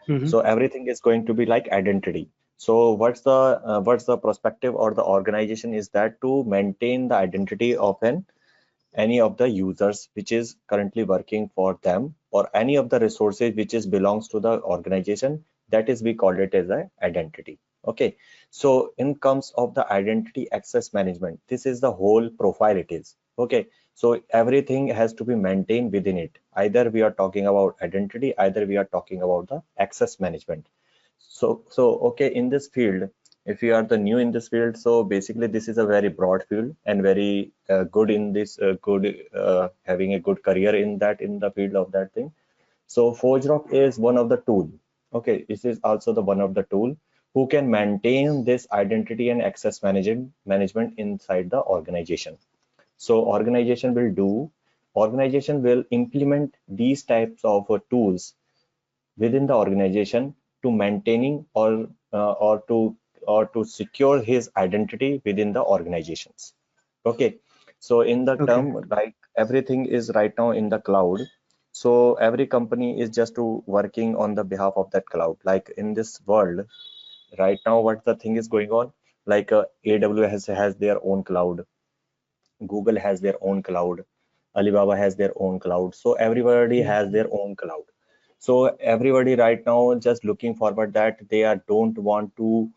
Mm-hmm. So everything is going to be like identity. So what's the perspective or the organization is that to maintain the identity of any of the users which is currently working for them, or any of the resources which is belongs to the organization, that is we call it as a identity. Okay, so in comes of the identity access management, this is the whole profile it is. Okay, so everything has to be maintained within it. Either we are talking about identity, either we are talking about the access management. So okay, in this field, if you are the new in this field, so basically this is a very broad field and very good in this good having a good career in that, in the field of that thing. So ForgeRock is one of the tool. Okay, this is also the one of the tool who can maintain this identity and access management inside the organization. So organization will implement these types of tools within the organization to maintaining or to secure his identity within the organizations. Okay, so in the Okay. term, like everything is right now in the cloud. So every company is just to working on the behalf of that cloud. Like in this world right now, what the thing is going on, like AWS has their own cloud, Google has their own cloud, Alibaba has their own cloud. So everybody Mm. has their own cloud. So everybody right now just looking forward that they are don't want to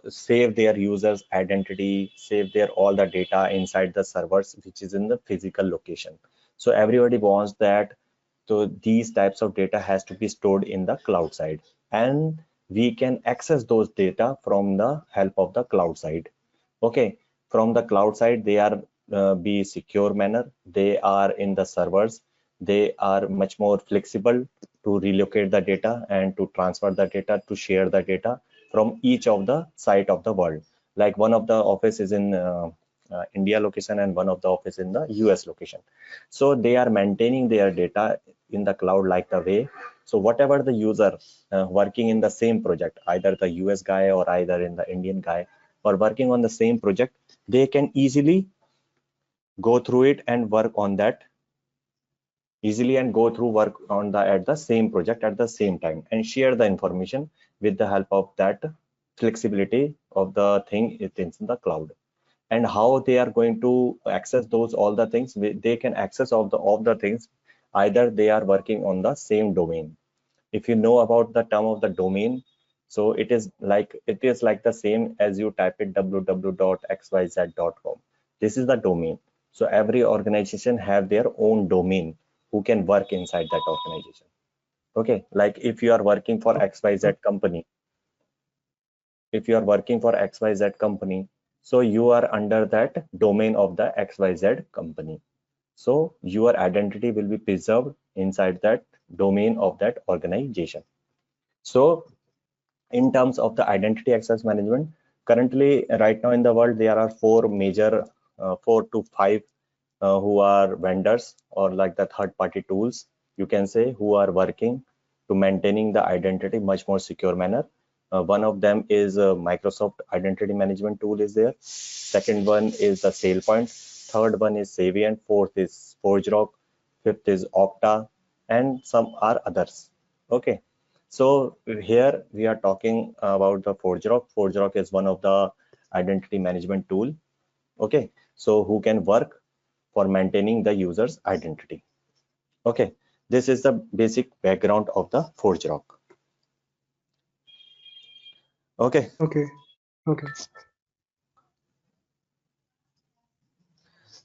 save their users' identity, save their all the data inside the servers, which is in the physical location. So everybody wants that. So these types of data has to be stored in the cloud side, and we can access those data from the help of the cloud side. Okay, from the cloud side, they are be secure manner. They are in the servers. They are much more flexible to relocate the data and to transfer the data, to share the data from each of the site of the world. Like one of the office is in India location and one of the office in the US location. So they are maintaining their data in the cloud like the way. So whatever the user working in the same project, either the US guy or either in the Indian guy, or working on the same project, they can easily go through it and work on that easily and go through work on the at the same project at the same time and share the information with the help of that flexibility of the thing it is in the cloud. And how they are going to access those all the things, they can access of the things either they are working on the same domain. If you know about the term of the domain, so it is like the same as you type it www.xyz.com. This is the domain. So every organization have their own domain who can work inside that organization. Okay, like if you are working for XYZ company, if you are working for XYZ company, so you are under that domain of the XYZ company. So your identity will be preserved inside that domain of that organization. So in terms of the identity access management, currently right now in the world there are four major, 4 to 5 who are vendors or like the third party tools, you can say, who are working to maintaining the identity much more secure manner. One of them is Microsoft identity management tool is there. Second one is the SailPoint. Third one is Savient. Fourth is ForgeRock. Fifth is Okta, and some are others. Okay, so here we are talking about the ForgeRock. ForgeRock is one of the identity management tool. Okay, so who can work for maintaining the user's identity. Okay, this is the basic background of the ForgeRock. Okay, Okay. Okay.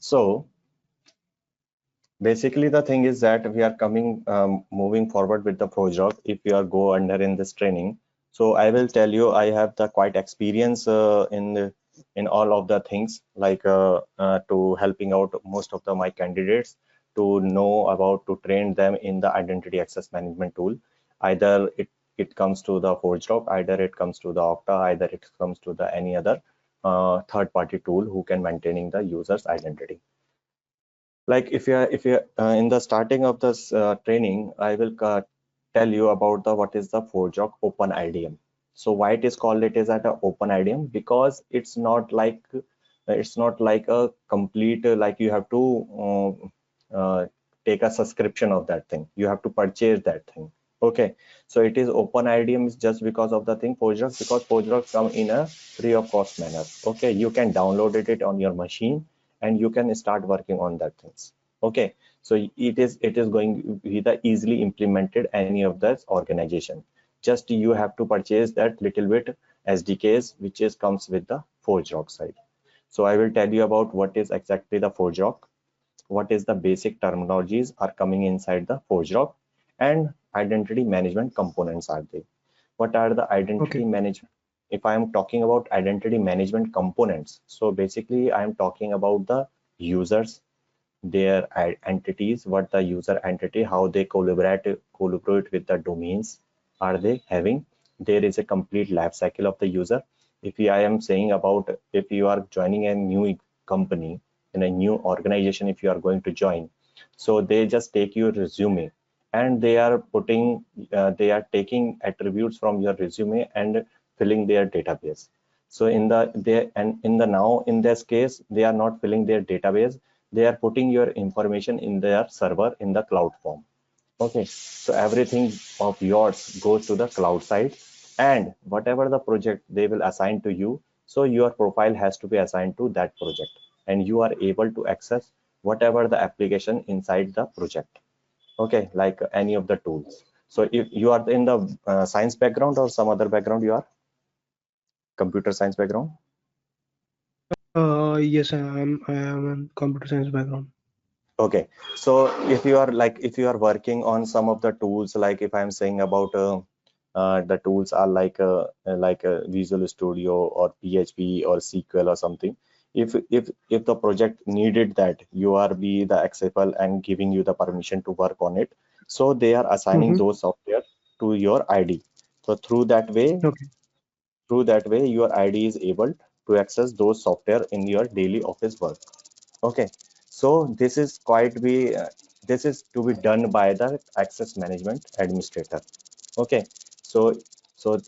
so basically the thing is that we are coming moving forward with the ForgeRock if you are go under in this training. So I will tell you I have the quite experience in all of the things, like to helping out most of the my candidates to know about to train them in the identity access management tool. Either it comes to the ForgeRock, either it comes to the Okta, either it comes to the any other third party tool who can maintaining the user's identity. Like if you're in the starting of this training, I will tell you about the what is the ForgeRock open IDM. So why it is called it is at a open IDM, because it's not like a complete like you have to take a subscription of that thing, you have to purchase that thing. Okay, so it is open IDM is just because of the thing ForgeRock, because ForgeRock come in a free of cost manner. Okay, you can download it on your machine and you can start working on that things. Okay, so it is going to be the easily implemented any of this organization. Just you have to purchase that little bit SDKs which is comes with the ForgeRock side. So I will tell you about what is exactly the ForgeRock, what is the basic terminologies are coming inside the ForgeRock, and identity management components are they. What are the identity Okay. management? If I am talking about identity management components, so basically I am talking about the users, their entities, what the user entity, how they collaborate with the domains are they having. There is a complete life cycle of the user. If I am saying about, if you are joining a new company in a new organization, if you are going to join, so they just take your resume and they are putting they are taking attributes from your resume and filling their database. So in the they and in the now in this case they are not filling their database, they are putting your information in their server in the cloud form. Okay, so everything of yours goes to the cloud side, and whatever the project they will assign to you, so your profile has to be assigned to that project, and you are able to access whatever the application inside the project. Okay, like any of the tools. So if you are in the science background or some other background, you are computer science background. Yes, I am in computer science background. Okay, so if you are like, if you are working on some of the tools, like if I'm saying about the tools are like Visual Studio or PHP or SQL or something. If the project needed that, you are be the accessible and giving you the permission to work on it. So they are assigning Mm-hmm. those software to your ID. So Okay. through that way, your ID is able to access those software in your daily office work. Okay, so this is to be done by the access management administrator. Okay, so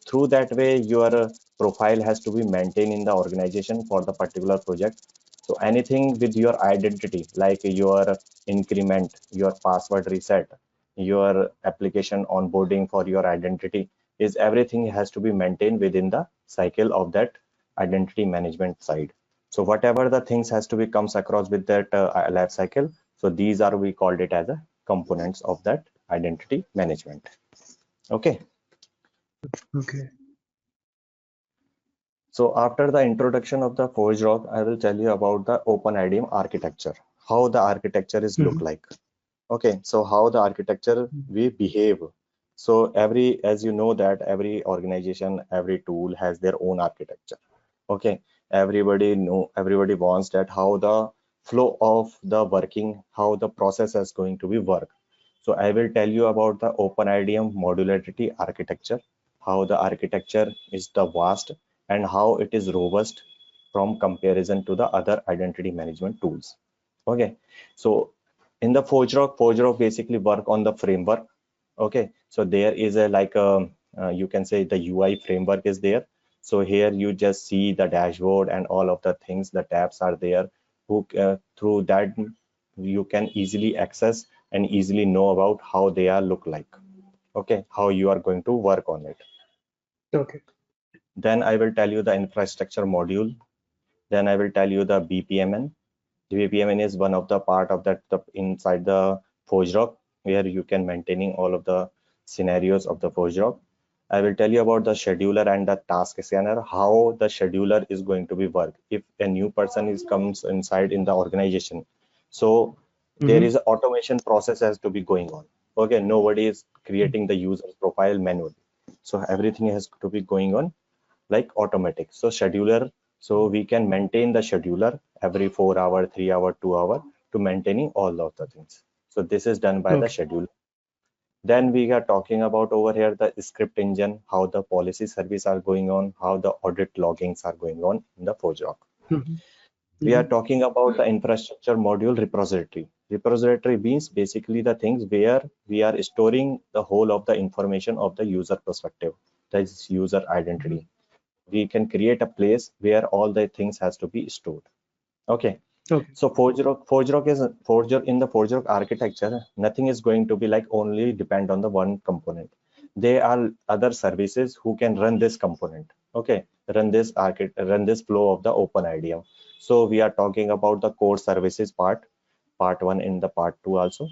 through that way your profile has to be maintained in the organization for the particular project. So anything with your identity, like your increment, your password reset, your application onboarding for your identity, is everything has to be maintained within the cycle of that identity management side. So whatever the things has to be comes across with that life cycle. So these are, we called it as a components of that identity management. Okay. Okay. So after the introduction of the ForgeRock, I will tell you about the OpenIDM architecture, how the architecture is look Mm-hmm. like. Okay, so how the architecture we behave. So every, as you know that every organization, every tool has their own architecture. Okay, everybody wants that how the flow of the working, how the process is going to be work. So I will tell you about the OpenIDM modularity architecture, how the architecture is the vast and how it is robust from comparison to the other identity management tools. Okay, so in the ForgeRock basically work on the framework. Okay, so there is a like a you can say the UI framework is there. So here you just see the dashboard and all of the things, the tabs are there. Through that you can easily access and easily know about how they are look like. Okay, how you are going to work on it. Okay. Then I will tell you the infrastructure module. Then I will tell you the BPMN. VPN is one of the part of that inside the ForgeRock, where you can maintaining all of the scenarios of the ForgeRock. I will tell you about the scheduler and the task scanner, how the scheduler is going to be work. If a new person is comes inside in the organization, so there Mm-hmm. is a automation process has to be going on. Okay, nobody is creating the user profile manually. So everything has to be going on like automatic. So scheduler, so we can maintain the scheduler every 4 hour, 3 hour, 2 hour to maintaining all of the things. So this is done by the Okay. schedule. Then we are talking about over here the script engine, how the policy service are going on, how the audit loggings are going on in the ForgeRock. Mm-hmm. We are Mm-hmm. talking about the infrastructure module repository. Repository means basically the things where we are storing the whole of the information of the user perspective, that is user identity. We can create a place where all the things has to be stored. Okay, Okay. So ForgeRock is in the ForgeRock architecture. Nothing is going to be like only depend on the one component. There are other services who can run this component. Okay, run this flow of the open IDM. So we are talking about the core services part one in the part two also,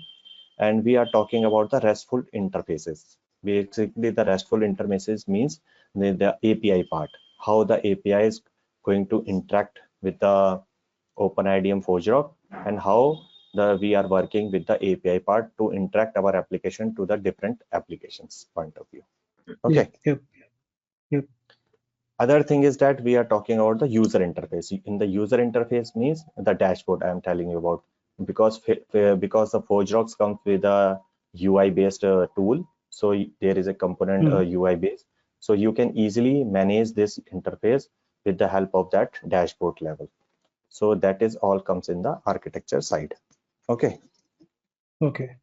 and we are talking about the RESTful interfaces. Basically, the RESTful interfaces means the API part, how the API is going to interact with the OpenIDM ForgeRock, and how we are working with the API part to interact our application to the different applications point of view. Yep. Okay. Yep. Yep. Other thing is that we are talking about the user interface. In the user interface means the dashboard I am telling you about, because the ForgeRocks comes with a UI based tool. So there is a component UI based. So you can easily manage this interface with the help of that dashboard level. So that is all comes in the architecture side. Okay. Okay.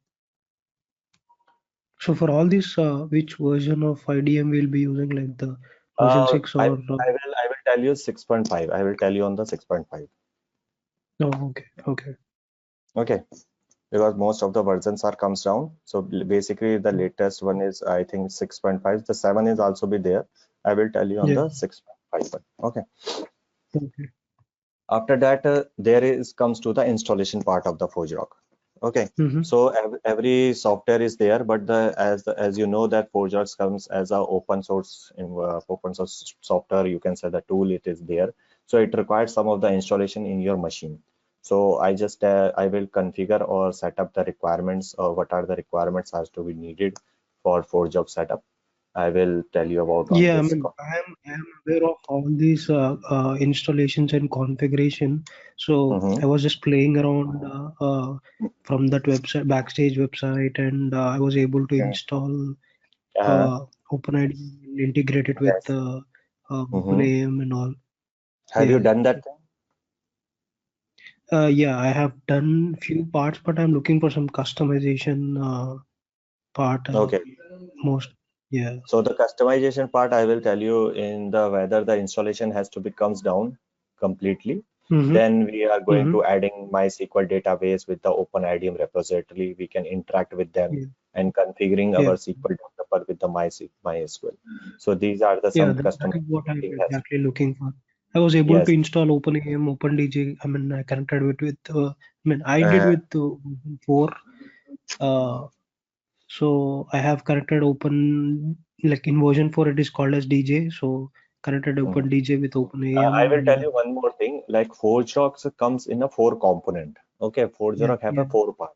So for all this, which version of IDM we'll be using, like the version 6 I or? will tell you 6.5. I will tell you on the 6.5. No. Okay. Okay. Okay. Because most of the versions are comes down. So basically the latest one is I think 6.5. The 7 is also be there. I will tell you on Yeah. the 6.5 one. Okay. Okay. After that, there is comes to the installation part of the ForgeRock. Okay. So every software is there, but as you know that ForgeRock comes as a open source software. You can say the tool it is there. So it requires some of the installation in your machine. So I will configure or set up the requirements, or what are the requirements has to be needed for ForgeRock setup. I will tell you about on Yeah, I this. mean, I am aware of all these installations and configuration. So Mm-hmm. I was just playing around from that website, Backstage website, and I was able to Okay. install Uh-huh. OpenID and integrate it with Yes. Mm-hmm. OpenAM and all. Have you Yeah. done that thing? Yeah, I have done few parts, but I'm looking for some customization part Okay. most. Yeah. So the customization part, I will tell you in the whether the installation has to be comes down completely. Mm-hmm. Then we are going Mm-hmm. to adding MySQL database with the OpenIDM repository. We can interact with them Yeah. and configuring Yeah. our SQL developer with the MySQL. So these are the Yeah, some that is what I'm customization thing has. exactly looking for. I was able to Yes. install OpenAM, OpenDJ. I mean, I connected I did Uh, with 4. Uh, so I have connected Open, like in version 4, it is called as DJ. So connected mhm. OpenDJ with I OpenAM, will and tell you one more thing. Like ForgeRock comes in a 4 component. Okay, yeah, ForgeRock have yeah, a 4 part.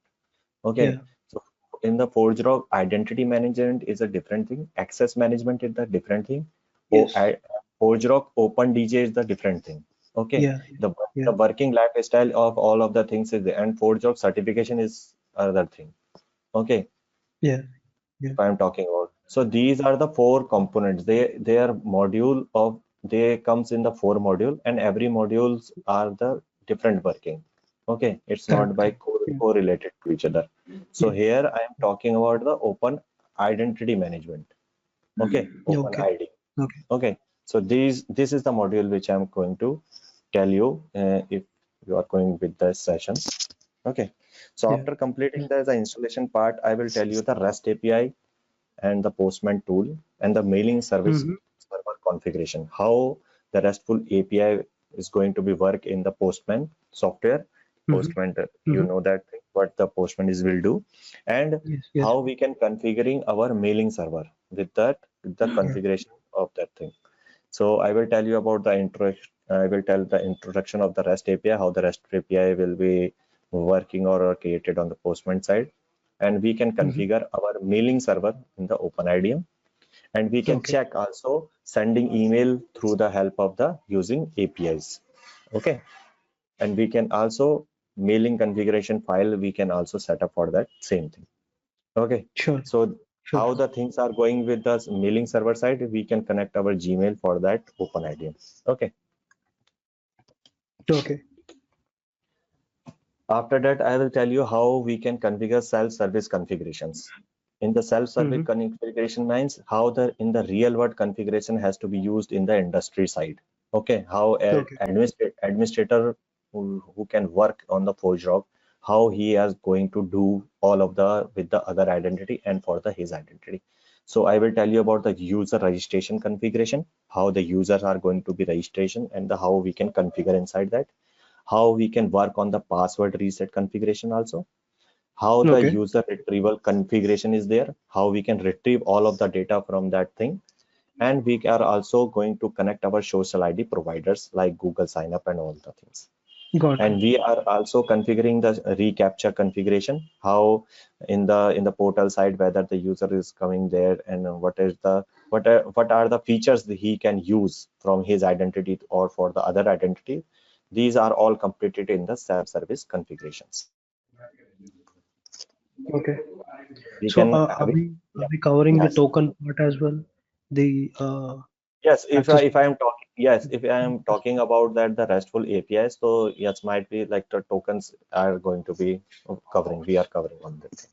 Okay, yeah, so in the ForgeRock, identity management is a different thing. Access management is the different thing. yes, ForgeRock OpenDJ is the different thing. Okay, yeah, the yeah, working lifestyle of all of the things is there, and ForgeRock certification is another thing. Okay, yeah, yeah, if I'm talking about. So these are the 4 components. They are module of they comes in the 4 module, and every modules are the different working. Okay, it's not correct, by correct. Yeah, correlated to each other. So yeah, here I am talking about the open identity management. Okay, yeah, open okay, ID. okay, Okay, so this is the module which I'm going to tell you if you are going with the session. Okay, so yeah, after completing yeah. the installation part, I will tell you the REST API and the Postman tool and the mailing service Mm-hmm. server configuration. How the RESTful API is going to be work in the Postman software. Mm-hmm. Postman, you Mm-hmm. know that what the Postman is will do, and Yes, yes, how we can configuring our mailing server with the yeah, configuration of that thing. So I will tell you about the intro. I will tell the introduction of the REST API, how the REST API will be working or created on the Postman side, and we can mm-hmm. configure our mailing server in the OpenIDM, and we can Okay, check also sending email through the help of the using APIs. Okay, and we can also mailing configuration file we can also set up for that same thing. Okay, sure, so sure, how the things are going with the mailing server side, we can connect our Gmail for that OpenIDM. Okay, okay, after that, I will tell you how we can configure self-service configurations. In the self-service mm-hmm. configuration means how the in the real world configuration has to be used in the industry side. Okay, how Okay, administrator who can work on the ForgeRock, how he is going to do all of the with the other identity and for the his identity. So I will tell you about the user registration configuration, how the users are going to be registration and the how we can configure inside that, how we can work on the password reset configuration also, how the Okay. user retrieval configuration is there, how we can retrieve all of the data from that thing, and we are also going to connect our social ID providers like Google sign up and all the things. Got it. And we are also configuring the reCAPTCHA configuration, how in the portal side whether the user is coming there and what is the what are the features that he can use from his identity or for the other identity. These are all completed in the self-service configurations. Okay. We So can are have it. we Yeah. covering the Yes. token part as well? The Yes, access. if I am talking, yes, if I am talking about that the RESTful APIs, so yes, might be like the tokens are going to be covering. We are covering on that.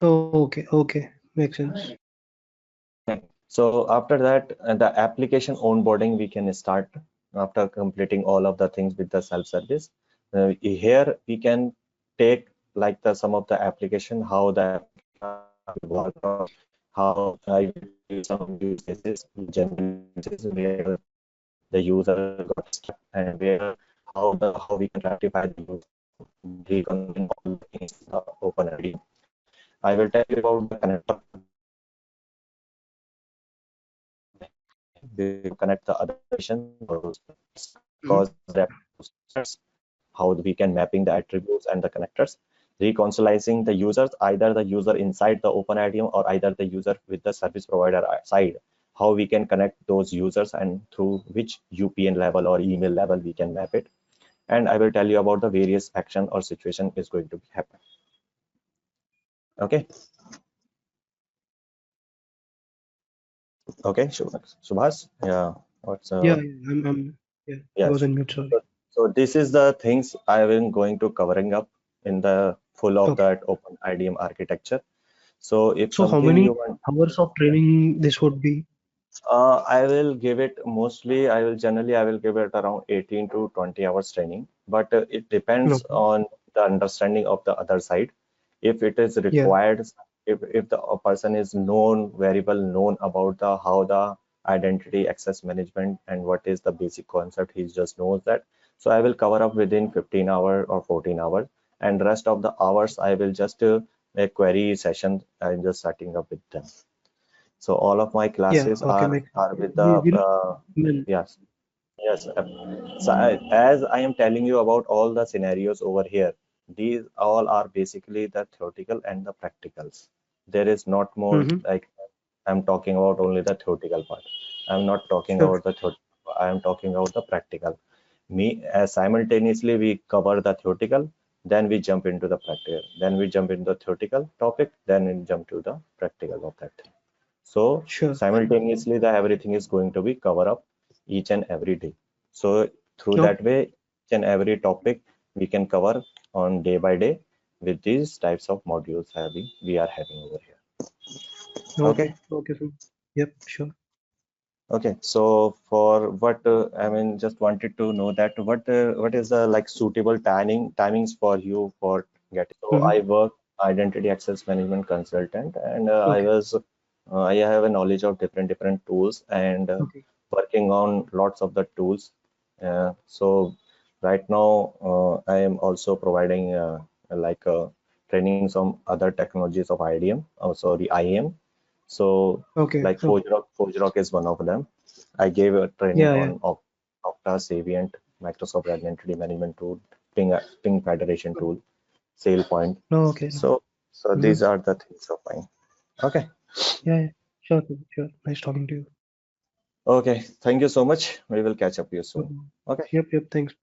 Okay. Okay. Makes sense. Okay. So after that, the application onboarding we can start after completing all of the things with the self-service. Here we can take like the some of the application, how the application are going to work on, how I will tell you some use cases, general use cases where the user got stuck and where how we can rectify the user reconciling all the things in the open ID. I will tell you about the connector we connect the other applications or Mhm. because there are how we can mapping the attributes and the connectors, reconciling the users, either the user inside the open IDM or either the user with the service provider side, how we can connect those users and through which UPN level or email level we can map it. And I will tell you about the various action or situation is going to happen. Okay. Okay, Subhas. Yeah. What's Yeah. Yeah. I'm. Yeah. I was yes. on mute. Sorry. So this is the things I am going to covering up in the full of Okay. that open IDM architecture. So if So how something you many want, hours of training this would be? I will give it mostly, I will give it around 18 to 20 hours training, but it depends Okay. on the understanding of the other side. If it is Yeah. required, if the person is known, very well known about the how the identity access management and what is the basic concept, he just knows that. So I will cover up within 15 hours or 14 hours, and rest of the hours I will just make query session and just setting up with them. So all of my Yeah. classes Okay. Make are with the we will. Well, yes. Yes, so as I am telling you about all the scenarios over here, these all are basically the theoretical and the practicals. There is not more mm-hmm. like I'm talking about only the theoretical part. I'm not talking Sure. about the theoretical. I am talking about the practical. As simultaneously we cover the theoretical, then we jump into the practical, then we jump into the theoretical topic, then we jump to the practical of that. So Sure. Sure. simultaneously, the everything is going to be cover up each and every day. So through Okay. that way, each and every topic we can cover on day by day with these types of modules having we are having over here. Okay. Okay. Okay. So. Yep. Sure. Okay, so for what I mean, just wanted to know that what is the like suitable timings for you for getting. So Mm-hmm. I work identity access management consultant, and Okay. I have a knowledge of different tools and Okay. working on lots of the tools. So right now I am also providing like trainings on other technologies of IDM, oh sorry IAM. So Okay. like Okay. ForgeRock is one of them. I gave a training Yeah. Yeah. on Okta, Savient, Microsoft Identity Management Tool, Ping Federation Tool, SailPoint. No. Okay. So, so Mm-hmm. these are the things of mine. Okay. Yeah. Yeah. Sure. Sure. Nice talking to you. Okay. Thank you so much. We will catch up with you soon. Mhm. Okay. Yep. Yep. Thanks.